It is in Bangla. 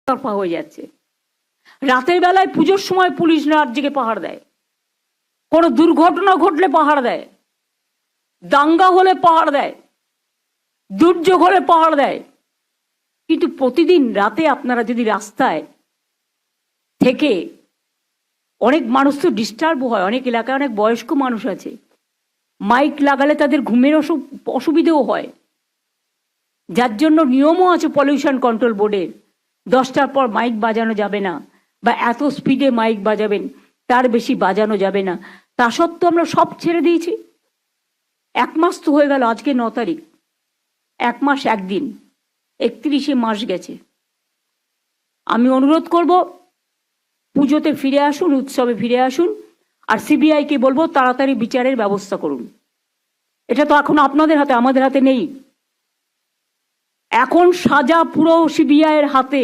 তরফা হয়ে যাচ্ছে। রাতের বেলায় পুজোর সময় পুলিশ রাত জেগে পাহাড় দেয়, কোনো দুর্ঘটনা ঘটলে পাহাড় দেয়, দাঙ্গা হলে পাহাড় দেয়, দুর্যোগ হলে পাহাড় দেয়। কিন্তু প্রতিদিন রাতে আপনারা যদি রাস্তায় থেকে, অনেক মানুষ তো ডিস্টার্ব হয়, অনেক এলাকায় অনেক বয়স্ক মানুষ আছে, মাইক লাগালে তাদের ঘুমের অসুবিধেও হয়, যার জন্য নিয়মও আছে পলিউশন কন্ট্রোল বোর্ডের, 10টার পর মাইক বাজানো যাবে না, বা এত স্পিডে মাইক বাজাবেন, তার বেশি বাজানো যাবে না। তা সত্ত্বেও আমরা সব ছেড়ে দিয়েছি। 1 মাস তো হয়ে গেল, আজকে 9 তারিখ, 1 মাস 1 দিন, 31শে মাস গেছে। আমি অনুরোধ করব, পুজোতে ফিরে আসুন, উৎসবে ফিরে আসুন, আর সিবিআইকে বলবো তাড়াতাড়ি বিচারের ব্যবস্থা করুন। এটা তো এখন আপনাদের হাতে, আমাদের হাতে নেই। এখন সাজা পুরো সিবিআইয়ের হাতে।